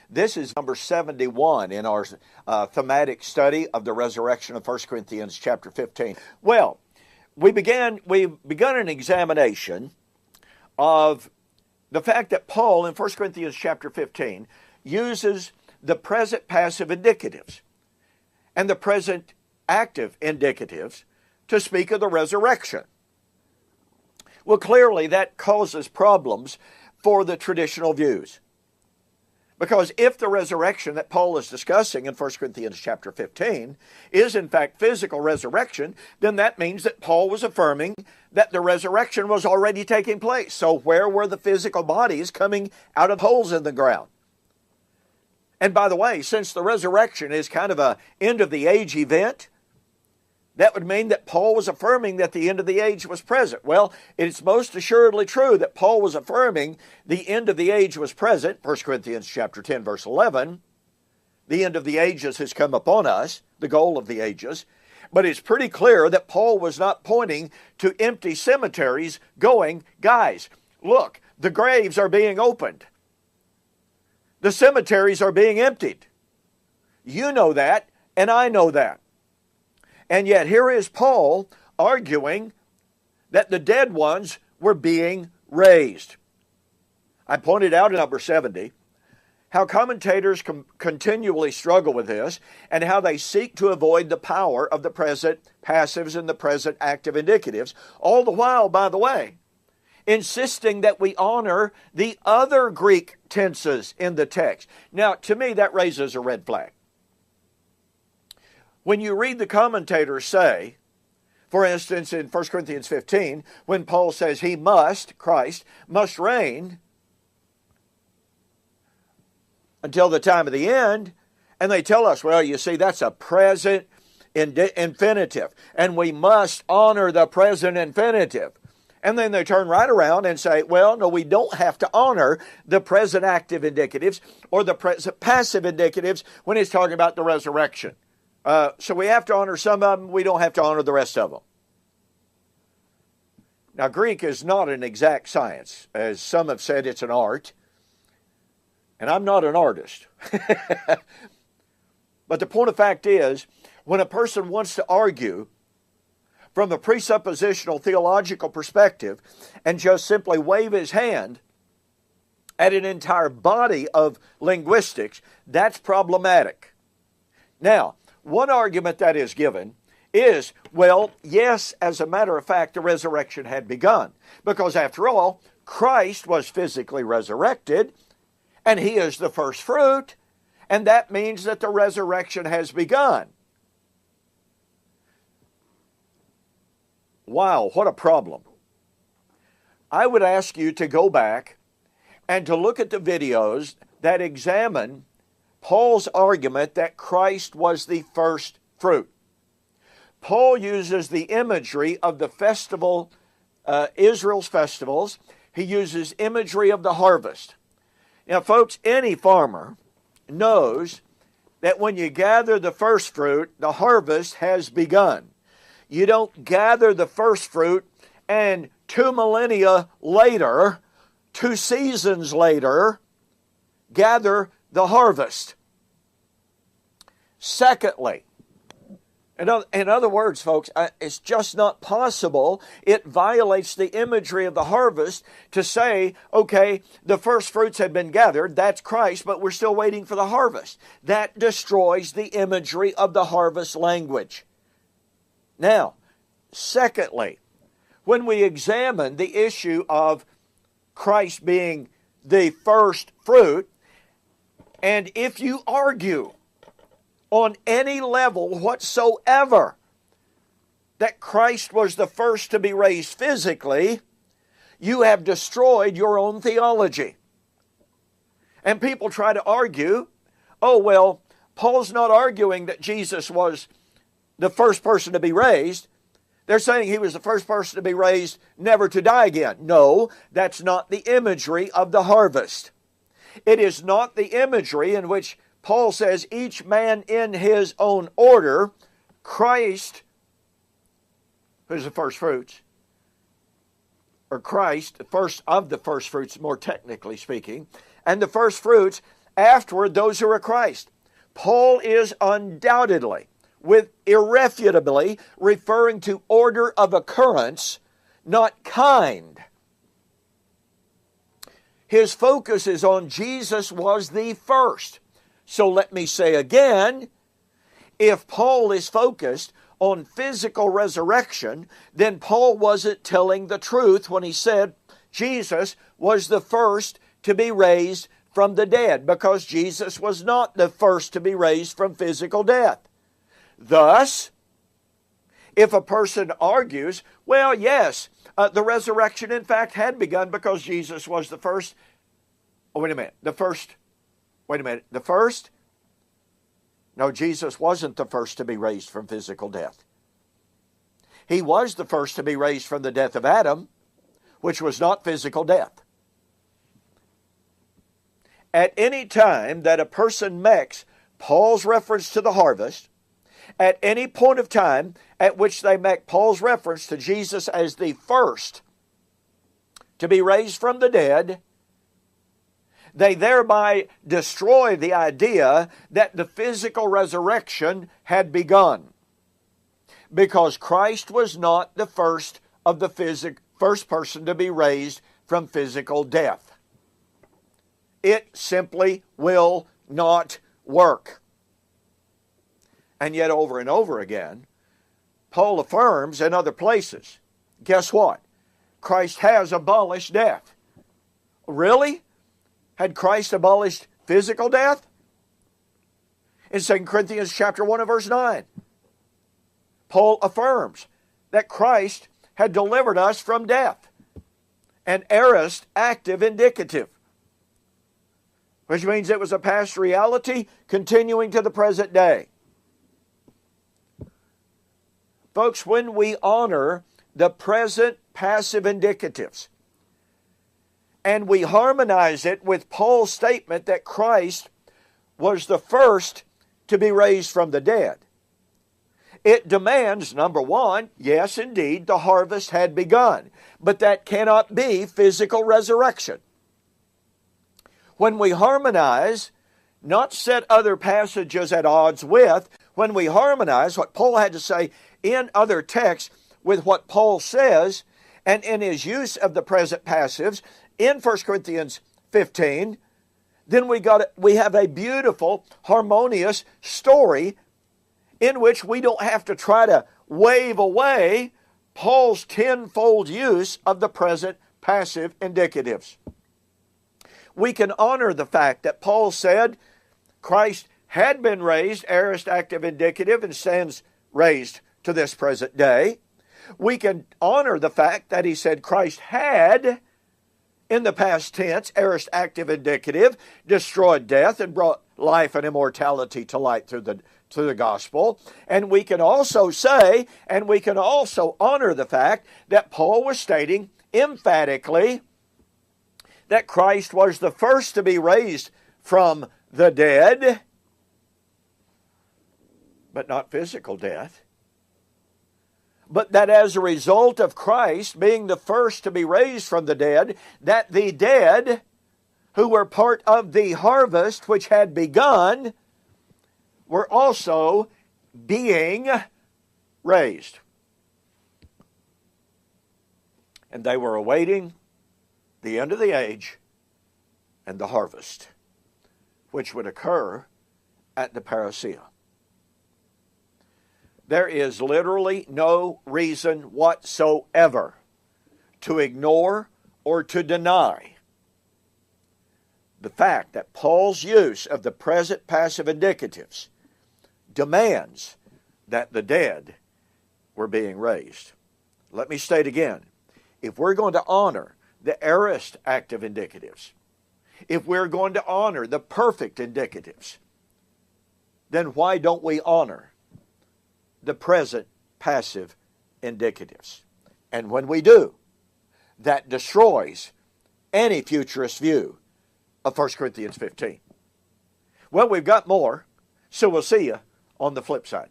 This is number 71 in our thematic study of the resurrection of 1 Corinthians chapter 15. Well, we've begun an examination of the fact that Paul in 1 Corinthians chapter 15 uses the present passive indicatives and the present active indicatives to speak of the resurrection. Well, clearly that causes problems for the traditional views. Because if the resurrection that Paul is discussing in 1 Corinthians chapter 15 is in fact physical resurrection, then that means that Paul was affirming that the resurrection was already taking place. So where were the physical bodies coming out of holes in the ground? And by the way, since the resurrection is kind of an end of the age event, that would mean that Paul was affirming that the end of the age was present. Well, it's most assuredly true that Paul was affirming the end of the age was present. 1 Corinthians chapter 10, verse 11. The end of the ages has come upon us, the goal of the ages. But it's pretty clear that Paul was not pointing to empty cemeteries going, guys, look, the graves are being opened. The cemeteries are being emptied. You know that, and I know that. And yet here is Paul arguing that the dead ones were being raised. I pointed out in number 70 how commentators continually struggle with this and how they seek to avoid the power of the present passives and the present active indicatives, all the while, by the way, insisting that we honor the other Greek tenses in the text. Now, to me, that raises a red flag. When you read the commentators say, for instance, in 1 Corinthians 15, when Paul says he must, Christ, must reign until the time of the end, and they tell us, well, you see, that's a present infinitive, and we must honor the present infinitive. And then they turn right around and say, well, no, we don't have to honor the present active indicatives or the present passive indicatives when it's talking about the resurrection. So we have to honor some of them, we don't have to honor the rest of them. Now, Greek is not an exact science. As some have said, it's an art. And I'm not an artist. But the point of fact is, when a person wants to argue from a presuppositional theological perspective and just simply wave his hand at an entire body of linguistics, that's problematic. Now, one argument that is given is, well, yes, as a matter of fact, the resurrection had begun. Because after all, Christ was physically resurrected, and he is the first fruit, and that means that the resurrection has begun. Wow, what a problem. I would ask you to go back and to look at the videos that examine Paul's argument that Christ was the first fruit. Paul uses the imagery of the festival, Israel's festivals. He uses imagery of the harvest. Now, folks, any farmer knows that when you gather the first fruit, the harvest has begun. You don't gather the first fruit and 2 millennia later, 2 seasons later, gather the harvest. Secondly, in other words, folks, it's just not possible. It violates the imagery of the harvest to say, okay, the first fruits have been gathered, that's Christ, but we're still waiting for the harvest. That destroys the imagery of the harvest language. Now, secondly, when we examine the issue of Christ being the first fruit, and if you argue on any level whatsoever that Christ was the first to be raised physically, you have destroyed your own theology. And people try to argue, oh, well, Paul's not arguing that Jesus was the first person to be raised. They're saying he was the first person to be raised, never to die again. No, that's not the imagery of the harvest. It is not the imagery in which Paul says each man in his own order. Christ, who's the first fruits, or Christ, the first of the first fruits, more technically speaking, and the first fruits afterward those who are Christ. Paul is undoubtedly, with irrefutably, referring to order of occurrence, not kind. His focus is on Jesus was the first. So let me say again, if Paul is focused on physical resurrection, then Paul wasn't telling the truth when he said Jesus was the first to be raised from the dead, because Jesus was not the first to be raised from physical death. Thus, if a person argues, well, yes, the resurrection in fact had begun because Jesus was the first. Oh, wait a minute. The first? No, Jesus wasn't the first to be raised from physical death. He was the first to be raised from the death of Adam, which was not physical death. At any time that a person makes Paul's reference to the harvest, at any point of time at which they make Paul's reference to Jesus as the first to be raised from the dead, they thereby destroy the idea that the physical resurrection had begun, because Christ was not the first of the first person to be raised from physical death. It simply will not work. And yet over and over again, Paul affirms in other places, guess what? Christ has abolished death. Really? Had Christ abolished physical death? In 2 Corinthians chapter 1 and verse 9, Paul affirms that Christ had delivered us from death. An aorist active indicative, which means it was a past reality continuing to the present day. Folks, when we honor the present passive indicatives, and we harmonize it with Paul's statement that Christ was the first to be raised from the dead, it demands, number one, yes, indeed, the harvest had begun, but that cannot be physical resurrection. When we harmonize, not set other passages at odds with, when we harmonize what Paul had to say in other texts with what Paul says, and in his use of the present passives in 1 Corinthians 15, then we have a beautiful, harmonious story in which we don't have to try to wave away Paul's tenfold use of the present passive indicatives. We can honor the fact that Paul said Christ had been raised, aorist active indicative, and stands raised to this present day. We can honor the fact that he said Christ had, in the past tense, aorist active indicative, destroyed death and brought life and immortality to light through the gospel. And we can also say, and we can also honor the fact that Paul was stating emphatically that Christ was the first to be raised from the dead, but not physical death. But that as a result of Christ being the first to be raised from the dead, that the dead who were part of the harvest which had begun were also being raised. And they were awaiting the end of the age and the harvest, which would occur at the parousia. There is literally no reason whatsoever to ignore or to deny the fact that Paul's use of the present passive indicatives demands that the dead were being raised. Let me state again, if we're going to honor the aorist active indicatives, if we're going to honor the perfect indicatives, then why don't we honor the present passive indicatives? And when we do, that destroys any futurist view of 1 Corinthians 15. Well, we've got more, so we'll see you on the flip side.